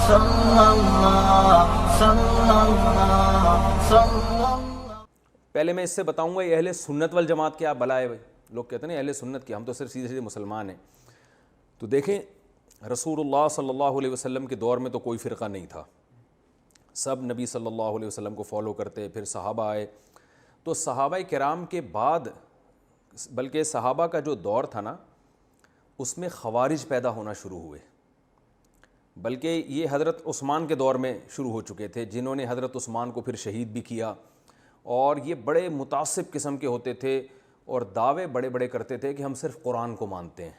صلی اللہ صلی اللہ صلی اللہ۔ پہلے میں اس سے بتاؤں گا یہ اہل سنت والجماعت کیا بلا ہے. لوگ کہتے ہیں نا اہل سنت کیا، ہم تو صرف سیدھے سیدھے مسلمان ہیں. تو دیکھیں رسول اللہ صلی اللہ علیہ وسلم کے دور میں تو کوئی فرقہ نہیں تھا، سب نبی صلی اللہ علیہ وسلم کو فالو کرتے. پھر صحابہ آئے تو صحابہ کرام کے بعد، بلکہ صحابہ کا جو دور تھا نا اس میں خوارج پیدا ہونا شروع ہوئے. بلکہ یہ حضرت عثمان کے دور میں شروع ہو چکے تھے، جنہوں نے حضرت عثمان کو پھر شہید بھی کیا. اور یہ بڑے متعصب قسم کے ہوتے تھے اور دعوے بڑے بڑے کرتے تھے کہ ہم صرف قرآن کو مانتے ہیں.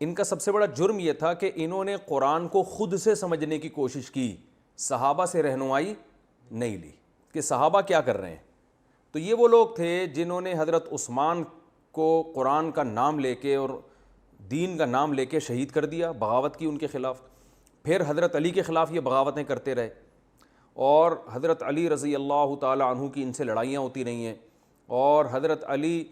ان کا سب سے بڑا جرم یہ تھا کہ انہوں نے قرآن کو خود سے سمجھنے کی کوشش کی، صحابہ سے رہنمائی نہیں لی کہ صحابہ کیا کر رہے ہیں. تو یہ وہ لوگ تھے جنہوں نے حضرت عثمان کو قرآن کا نام لے کے اور دین کا نام لے کے شہید کر دیا، بغاوت کی ان کے خلاف. پھر حضرت علی کے خلاف یہ بغاوتیں کرتے رہے اور حضرت علی رضی اللہ تعالی عنہ کی ان سے لڑائیاں ہوتی رہی ہیں. اور حضرت علی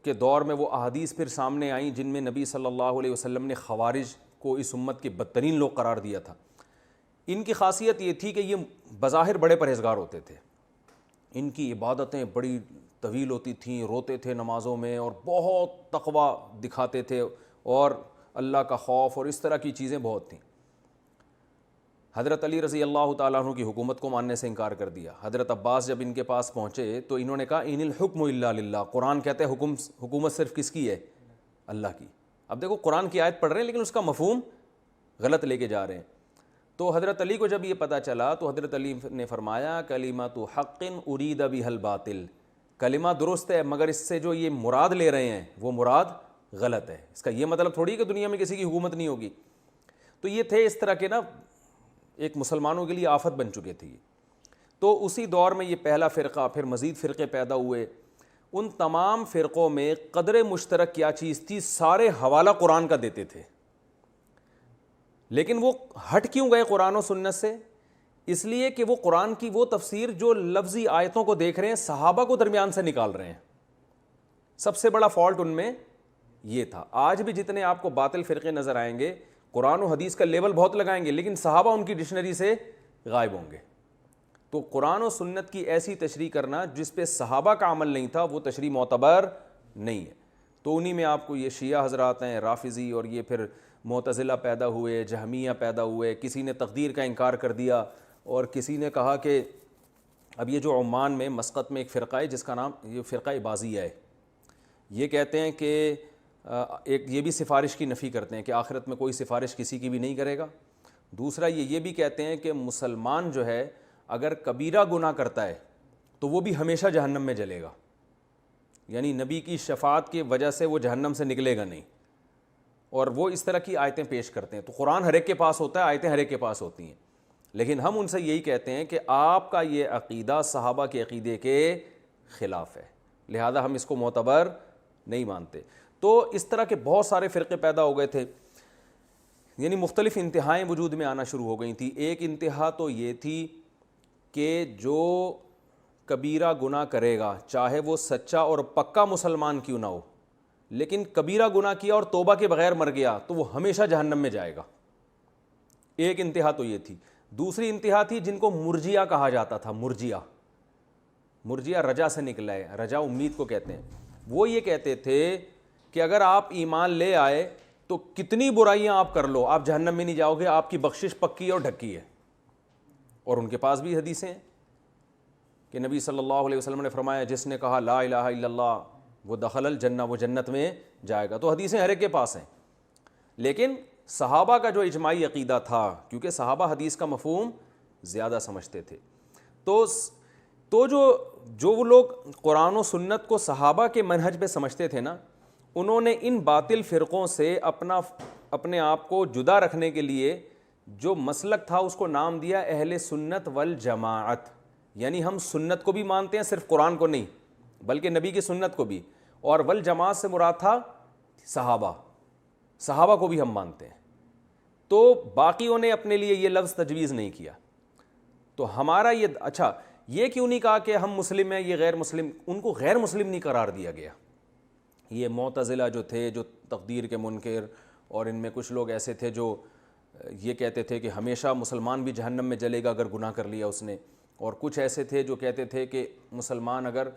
کے دور میں وہ احادیث پھر سامنے آئیں جن میں نبی صلی اللہ علیہ وسلم نے خوارج کو اس امت کے بدترین لوگ قرار دیا تھا. ان کی خاصیت یہ تھی کہ یہ بظاہر بڑے پرہیزگار ہوتے تھے، ان کی عبادتیں بڑی طویل ہوتی تھیں، روتے تھے نمازوں میں اور بہت تقوی دکھاتے تھے اور اللہ کا خوف اور اس طرح کی چیزیں بہت تھیں. حضرت علی رضی اللہ تعالیٰ عنہ کی حکومت کو ماننے سے انکار کر دیا. حضرت عباس جب ان کے پاس پہنچے تو انہوں نے کہا ان الحکم الا للہ، قرآن کہتے ہیں حکومت صرف کس کی ہے؟ اللہ کی. اب دیکھو قرآن کی آیت پڑھ رہے ہیں لیکن اس کا مفہوم غلط لے کے جا رہے ہیں. تو حضرت علی کو جب یہ پتہ چلا تو حضرت علی نے فرمایا کلمۃ حق ارید بها الباطل، کلمہ درست ہے مگر اس سے جو یہ مراد لے رہے ہیں وہ مراد غلط ہے. اس کا یہ مطلب تھوڑی کہ دنیا میں کسی کی حکومت نہیں ہوگی. تو یہ تھے اس طرح کے نا ایک مسلمانوں کے لیے آفت بن چکے تھے. تو اسی دور میں یہ پہلا فرقہ، پھر مزید فرقے پیدا ہوئے. ان تمام فرقوں میں قدر مشترک کیا چیز تھی؟ سارے حوالہ قرآن کا دیتے تھے. لیکن وہ ہٹ کیوں گئے قرآن و سنت سے؟ اس لیے کہ وہ قرآن کی وہ تفسیر جو لفظی آیتوں کو دیکھ رہے ہیں صحابہ کو درمیان سے نکال رہے ہیں. سب سے بڑا فالٹ ان میں یہ تھا. آج بھی جتنے آپ کو باطل فرقے نظر آئیں گے قرآن و حدیث کا لیول بہت لگائیں گے لیکن صحابہ ان کی ڈکشنری سے غائب ہوں گے. تو قرآن و سنت کی ایسی تشریح کرنا جس پہ صحابہ کا عمل نہیں تھا وہ تشریح معتبر نہیں ہے. تو انہی میں آپ کو یہ شیعہ حضرات ہیں، رافضی، اور یہ پھر معتزلہ پیدا ہوئے، جہمیہ پیدا ہوئے. کسی نے تقدیر کا انکار کر دیا اور کسی نے کہا کہ اب یہ جو عمان میں مسقط میں ایک فرقہ ہے جس کا نام یہ فرقہ بازیہ ہے، یہ کہتے ہیں کہ ایک یہ بھی سفارش کی نفی کرتے ہیں کہ آخرت میں کوئی سفارش کسی کی بھی نہیں کرے گا. دوسرا یہ بھی کہتے ہیں کہ مسلمان جو ہے اگر کبیرہ گناہ کرتا ہے تو وہ بھی ہمیشہ جہنم میں جلے گا، یعنی نبی کی شفاعت کی وجہ سے وہ جہنم سے نکلے گا نہیں. اور وہ اس طرح کی آیتیں پیش کرتے ہیں. تو قرآن ہر ایک کے پاس ہوتا ہے، آیتیں ہر ایک کے پاس ہوتی ہیں، لیکن ہم ان سے یہی کہتے ہیں کہ آپ کا یہ عقیدہ صحابہ کے عقیدے کے خلاف ہے، لہذا ہم اس کو معتبر نہیں مانتے. تو اس طرح کے بہت سارے فرقے پیدا ہو گئے تھے، یعنی مختلف انتہائیں وجود میں آنا شروع ہو گئی تھیں. ایک انتہا تو یہ تھی کہ جو کبیرہ گناہ کرے گا چاہے وہ سچا اور پکا مسلمان کیوں نہ ہو، لیکن کبیرہ گناہ کیا اور توبہ کے بغیر مر گیا تو وہ ہمیشہ جہنم میں جائے گا. ایک انتہا تو یہ تھی. دوسری انتہا تھی جن کو مرجیہ کہا جاتا تھا. مرجیہ رجا سے نکلا ہے، رجا امید کو کہتے ہیں. وہ یہ کہتے تھے کہ اگر آپ ایمان لے آئے تو کتنی برائیاں آپ کر لو آپ جہنم میں نہیں جاؤ گے، آپ کی بخشش پکی اور ڈھکی ہے. اور ان کے پاس بھی حدیثیں ہیں کہ نبی صلی اللہ علیہ وسلم نے فرمایا جس نے کہا لا الہ الا اللہ وہ دخل الجنہ، وہ جنت میں جائے گا. تو حدیثیں ہر ایک کے پاس ہیں. لیکن صحابہ کا جو اجماعی عقیدہ تھا، کیونکہ صحابہ حدیث کا مفہوم زیادہ سمجھتے تھے، تو جو وہ لوگ قرآن و سنت کو صحابہ کے منہج پہ سمجھتے تھے نا، انہوں نے ان باطل فرقوں سے اپنے آپ کو جدا رکھنے کے لیے جو مسلک تھا اس کو نام دیا اہل سنت والجماعت. یعنی ہم سنت کو بھی مانتے ہیں، صرف قرآن کو نہیں بلکہ نبی کی سنت کو بھی. اور والجماعت سے مراد تھا صحابہ کو بھی ہم مانتے ہیں. تو باقیوں نے اپنے لیے یہ لفظ تجویز نہیں کیا. تو ہمارا یہ کیوں نہیں کہا کہ ہم مسلم ہیں یہ غیر مسلم؟ ان کو غیر مسلم نہیں قرار دیا گیا. یہ معتزلہ جو تھے جو تقدیر کے منکر، اور ان میں کچھ لوگ ایسے تھے جو یہ کہتے تھے کہ ہمیشہ مسلمان بھی جہنم میں جلے گا اگر گناہ کر لیا اس نے، اور کچھ ایسے تھے جو کہتے تھے کہ مسلمان اگر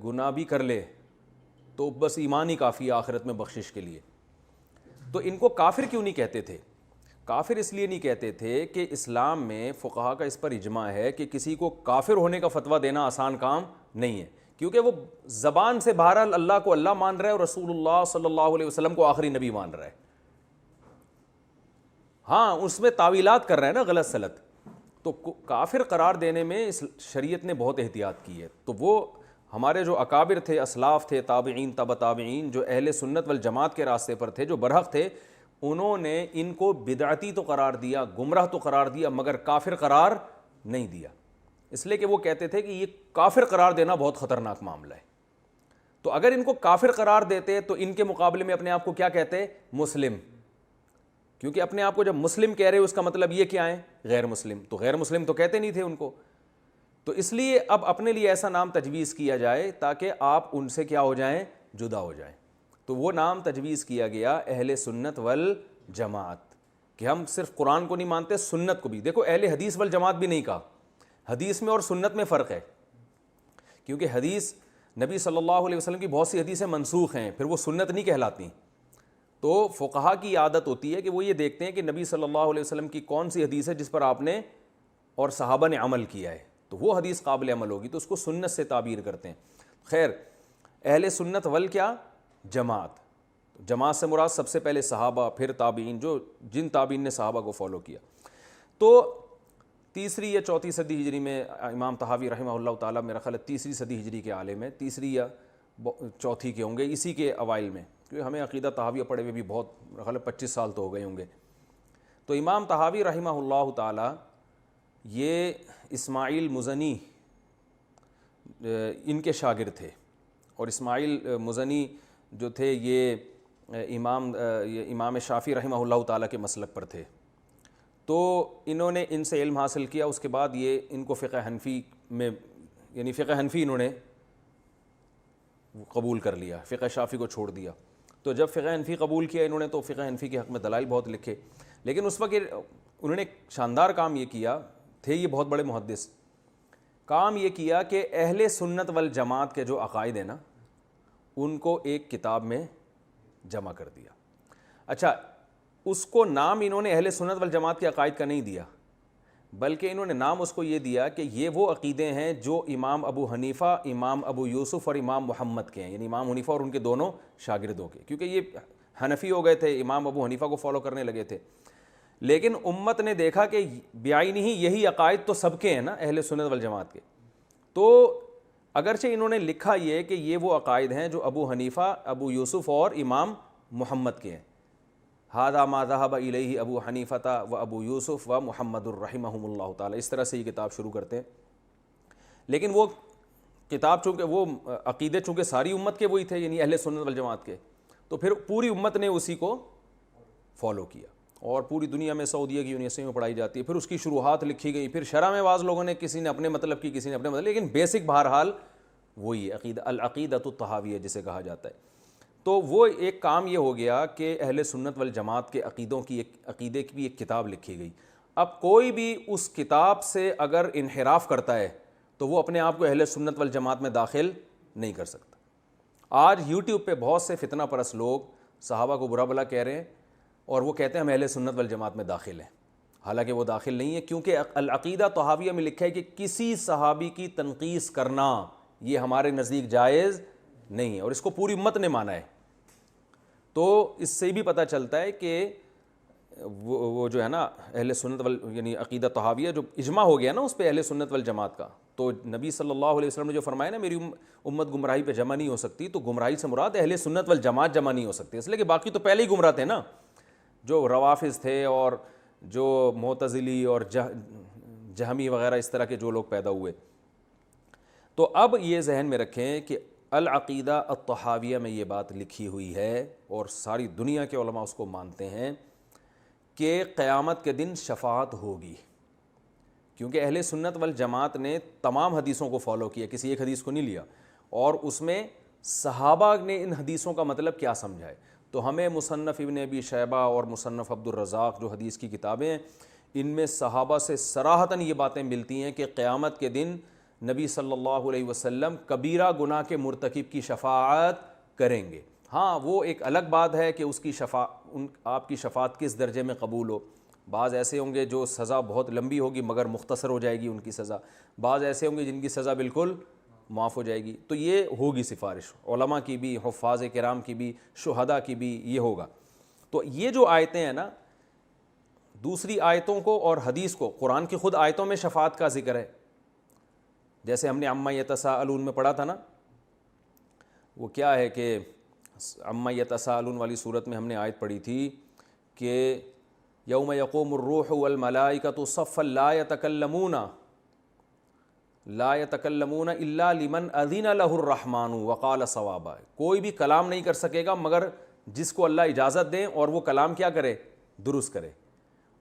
گناہ بھی کر لے تو بس ایمان ہی کافی ہے آخرت میں بخشش کے لیے۔ تو ان کو کافر کیوں نہیں کہتے تھے؟ کافر اس لیے نہیں کہتے تھے کہ اسلام میں فقہا کا اس پر اجماع ہے کہ کسی کو کافر ہونے کا فتویٰ دینا آسان کام نہیں ہے، کیونکہ وہ زبان سے بہرحال اللہ کو اللہ مان رہا ہے اور رسول اللہ صلی اللہ علیہ وسلم کو آخری نبی مان رہا ہے۔ ہاں اس میں تعویلات کر رہے ہیں نا غلط سلط، تو کافر قرار دینے میں اس شریعت نے بہت احتیاط کی ہے۔ تو وہ ہمارے جو اکابر تھے، اسلاف تھے، تابعین، تبع تابعین، جو اہل سنت والجماعت کے راستے پر تھے، جو برحق تھے، انہوں نے ان کو بدعتی تو قرار دیا، گمراہ تو قرار دیا، مگر کافر قرار نہیں دیا، اس لیے کہ وہ کہتے تھے کہ یہ کافر قرار دینا بہت خطرناک معاملہ ہے۔ تو اگر ان کو کافر قرار دیتے تو ان کے مقابلے میں اپنے آپ کو کیا کہتے؟ مسلم، کیونکہ اپنے آپ کو جب مسلم کہہ رہے اس کا مطلب یہ کیا ہے؟ غیر مسلم، تو غیر مسلم تو کہتے نہیں تھے ان کو۔ تو اس لیے اب اپنے لیے ایسا نام تجویز کیا جائے تاکہ آپ ان سے کیا ہو جائیں؟ جدا ہو جائیں۔ تو وہ نام تجویز کیا گیا اہل سنت والجماعت، کہ ہم صرف قرآن کو نہیں مانتے، سنت کو بھی۔ دیکھو اہل حدیث والجماعت بھی نہیں کہا، حدیث میں اور سنت میں فرق ہے، کیونکہ حدیث نبی صلی اللہ علیہ وسلم کی بہت سی حدیثیں منسوخ ہیں، پھر وہ سنت نہیں کہلاتی۔ تو فقہا کی عادت ہوتی ہے کہ وہ یہ دیکھتے ہیں کہ نبی صلی اللہ علیہ وسلم کی کون سی حدیث ہے جس پر آپ نے اور صحابہ نے عمل کیا ہے، تو وہ حدیث قابل عمل ہوگی، تو اس کو سنت سے تعبیر کرتے ہیں۔ خیر، اہل سنت کیا؟ جماعت۔ جماعت سے مراد سب سے پہلے صحابہ، پھر تابعین، جن تابعین نے صحابہ کو فالو کیا۔ تو تیسری یا چوتھی صدی ہجری میں امام طحاوی رحمہ اللہ تعالیٰ، میرا خیال ہے تیسری صدی ہجری کے عالم ہیں، تیسری یا چوتھی کے ہوں گے، اسی کے اوائل میں، کیونکہ ہمیں عقیدہ طحاویہ پڑھے ہوئے بھی بہت، میرا خیال ہے 25 سال تو ہو گئے ہوں گے۔ تو امام طحاوی رحمہ اللہ تعالیٰ یہ اسماعیل مزنی ان کے شاگرد تھے، اور اسماعیل مزنی جو تھے یہ امام شافعی رحمہ اللہ تعالیٰ کے مسلک پر تھے۔ تو انہوں نے ان سے علم حاصل کیا، اس کے بعد یہ ان کو فقہ حنفی میں، یعنی فقہ حنفی انہوں نے قبول کر لیا، فقہ شافعی کو چھوڑ دیا۔ تو جب فقہ حنفی قبول کیا انہوں نے تو فقہ حنفی کے حق میں دلائل بہت لکھے، لیکن اس وقت انہوں نے ایک شاندار کام یہ کیا، تھے یہ بہت بڑے محدث، کام یہ کیا کہ اہل سنت والجماعت کے جو عقائد ہیں نا ان کو ایک کتاب میں جمع کر دیا۔ اچھا، اس کو نام انہوں نے اہل سنت والجماعت کے عقائد کا نہیں دیا، بلکہ انہوں نے نام اس کو یہ دیا کہ یہ وہ عقیدے ہیں جو امام ابو حنیفہ، امام ابو یوسف اور امام محمد کے ہیں، یعنی امام حنیفہ اور ان کے دونوں شاگردوں کے، کیونکہ یہ حنفی ہو گئے تھے، امام ابو حنیفہ کو فالو کرنے لگے تھے۔ لیکن امت نے دیکھا کہ بعینی ہی یہی عقائد تو سب کے ہیں نا اہل سنت والجماعت کے، تو اگرچہ انہوں نے لکھا یہ کہ یہ وہ عقائد ہیں جو ابو حنیفہ، ابو یوسف اور امام محمد کے ہیں، ھذا ما ذهب الیہ ابو حنیفہ و ابو یوسف و محمد رحمہم اللہ تعالی، اس طرح سے یہ کتاب شروع کرتے ہیں۔ لیکن وہ کتاب چونکہ وہ عقیدے چونکہ ساری امت کے وہی تھے، یعنی اہل سنت والجماعت کے، تو پھر پوری امت نے اسی کو فالو کیا، اور پوری دنیا میں سعودیہ کی یونیورسٹی میں پڑھائی جاتی ہے۔ پھر اس کی شروحات لکھی گئی، پھر شرح میں بعض لوگوں نے، کسی نے اپنے مطلب کی، کسی نے اپنے مطلب، لیکن بیسک بہرحال وہی ہے، عقیدہ العقیدۃ الطحاویہ جسے کہا جاتا ہے۔ تو وہ ایک کام یہ ہو گیا کہ اہل سنت والجماعت کے عقیدوں کی عقیدے کی بھی ایک کتاب لکھی گئی۔ اب کوئی بھی اس کتاب سے اگر انحراف کرتا ہے تو وہ اپنے آپ کو اہل سنت والجماعت میں داخل نہیں کر سکتا۔ آج یوٹیوب پہ بہت سے فتنہ پرست لوگ صحابہ کو برا بھلا کہہ رہے ہیں، اور وہ کہتے ہیں ہم اہل سنت والجماعت میں داخل ہیں، حالانکہ وہ داخل نہیں ہے، کیونکہ العقیدہ طحاویہ میں لکھا ہے کہ کسی صحابی کی تنقیص کرنا یہ ہمارے نزدیک جائز نہیں ہے، اور اس کو پوری امت نے مانا ہے۔ تو اس سے بھی پتہ چلتا ہے کہ وہ جو ہے نا اہل سنت یعنی عقیدہ طحاویہ جو اجماع ہو گیا نا اس پہ اہل سنت والجماعت کا، تو نبی صلی اللہ علیہ وسلم نے جو فرمایا نا میری امت گمراہی پہ جمع نہیں ہو سکتی، تو گمراہی سے مراد اہل سنت والجماعت جمع نہیں ہو سکتی، اس لیے کہ باقی تو پہلے ہی گمراہ تھے نا، جو روافظ تھے اور جو معتزلی اور جہمی وغیرہ اس طرح کے جو لوگ پیدا ہوئے۔ تو اب یہ ذہن میں رکھیں کہ العقیدہ الطحاویہ میں یہ بات لکھی ہوئی ہے، اور ساری دنیا کے علماء اس کو مانتے ہیں کہ قیامت کے دن شفاعت ہوگی، کیونکہ اہل سنت والجماعت نے تمام حدیثوں کو فالو کیا، کسی ایک حدیث کو نہیں لیا، اور اس میں صحابہ نے ان حدیثوں کا مطلب کیا سمجھا ہے۔ تو ہمیں مصنف ابن ابی شیبہ اور مصنف عبد الرزاق جو حدیث کی کتابیں ہیں ان میں صحابہ سے صراحتاً یہ باتیں ملتی ہیں کہ قیامت کے دن نبی صلی اللہ علیہ وسلم کبیرہ گناہ کے مرتکب کی شفاعت کریں گے. ہاں وہ ایک الگ بات ہے کہ اس کی آپ کی شفاعت کس درجے میں قبول ہو. بعض ایسے ہوں گے جو سزا بہت لمبی ہوگی مگر مختصر ہو جائے گی ان کی سزا, بعض ایسے ہوں گے جن کی سزا بالکل معاف ہو جائے گی. تو یہ ہوگی سفارش علماء کی بھی, حفاظ کرام کی بھی, شہداء کی بھی, یہ ہوگا. تو یہ جو آیتیں ہیں نا, دوسری آیتوں کو اور حدیث کو, قرآن کی خود آیتوں میں شفاعت کا ذکر ہے. جیسے ہم نے عما یتساءلون میں پڑھا تھا نا, وہ کیا ہے کہ عما یتساءلون والی صورت میں ہم نے آیت پڑھی تھی کہ یوم یقوم الروح والملائکۃ صفا لا یتکلمون الا لمن اذن له الرحمن وقال صوابا. کوئی بھی کلام نہیں کر سکے گا مگر جس کو اللہ اجازت دیں اور وہ کلام کیا کرے, درست کرے.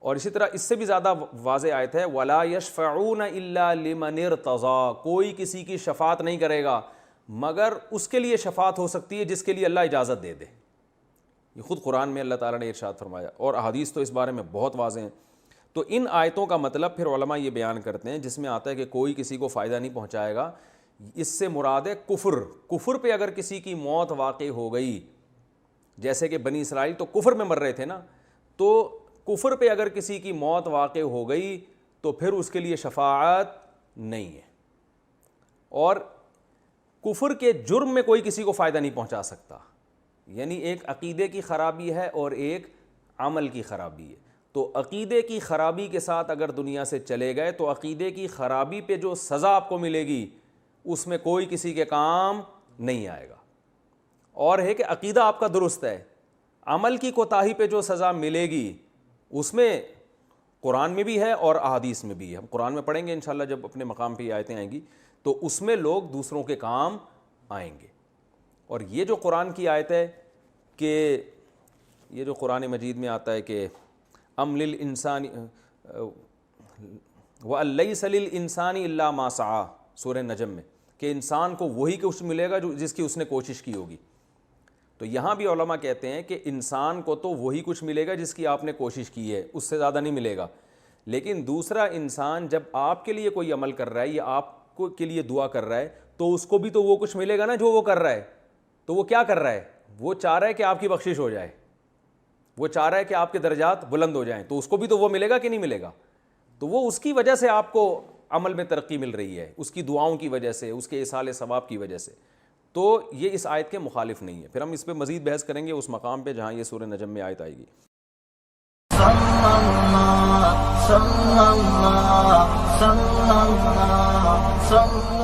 اور اسی طرح اس سے بھی زیادہ واضح آیت ہے ولا یشفعون الا لمن ارتضی. کوئی کسی کی شفاعت نہیں کرے گا مگر اس کے لیے شفاعت ہو سکتی ہے جس کے لیے اللہ اجازت دے دے. یہ خود قرآن میں اللہ تعالیٰ نے ارشاد فرمایا, اور احادیث تو اس بارے میں بہت واضح ہیں. تو ان آیتوں کا مطلب پھر علماء یہ بیان کرتے ہیں جس میں آتا ہے کہ کوئی کسی کو فائدہ نہیں پہنچائے گا, اس سے مراد ہے کفر. کفر پہ اگر کسی کی موت واقع ہو گئی, جیسے کہ بنی اسرائیل تو کفر میں مر رہے تھے نا, تو کفر پہ اگر کسی کی موت واقع ہو گئی تو پھر اس کے لیے شفاعت نہیں ہے. اور کفر کے جرم میں کوئی کسی کو فائدہ نہیں پہنچا سکتا. یعنی ایک عقیدے کی خرابی ہے اور ایک عمل کی خرابی ہے. تو عقیدے کی خرابی کے ساتھ اگر دنیا سے چلے گئے تو عقیدے کی خرابی پہ جو سزا آپ کو ملے گی اس میں کوئی کسی کے کام نہیں آئے گا. اور ہے کہ عقیدہ آپ کا درست ہے, عمل کی کوتاہی پہ جو سزا ملے گی اس میں قرآن میں بھی ہے اور احادیث میں بھی ہے. ہم قرآن میں پڑھیں گے انشاءاللہ جب اپنے مقام پہ یہ آیتیں آئیں گی, تو اس میں لوگ دوسروں کے کام آئیں گے. اور یہ جو قرآن کی آیت ہے کہ یہ جو قرآن مجید میں آتا ہے کہ ام للانسان وَلَيْسَ لِلْإِنسَانِ إِلَّا مَا سَعَىٰ, سورہ نجم میں, کہ انسان کو وہی کچھ ملے گا جو جس کی اس نے کوشش کی ہوگی. تو یہاں بھی علماء کہتے ہیں کہ انسان کو تو وہی کچھ ملے گا جس کی آپ نے کوشش کی ہے, اس سے زیادہ نہیں ملے گا. لیکن دوسرا انسان جب آپ کے لیے کوئی عمل کر رہا ہے یا آپ کے لیے دعا کر رہا ہے تو اس کو بھی تو وہ کچھ ملے گا نا جو وہ کر رہا ہے. تو وہ کیا کر رہا ہے, وہ چاہ رہا ہے کہ آپ کی بخشش ہو جائے, وہ چاہ رہا ہے کہ آپ کے درجات بلند ہو جائیں, تو اس کو بھی تو وہ ملے گا کہ نہیں ملے گا. تو وہ اس کی وجہ سے آپ کو عمل میں ترقی مل رہی ہے, اس کی دعاؤں کی وجہ سے, اس کے ایصال ثواب کی وجہ سے. تو یہ اس آیت کے مخالف نہیں ہے. پھر ہم اس پہ مزید بحث کریں گے اس مقام پہ جہاں یہ سورہ نجم میں آیت آئے گی. صلی اللہ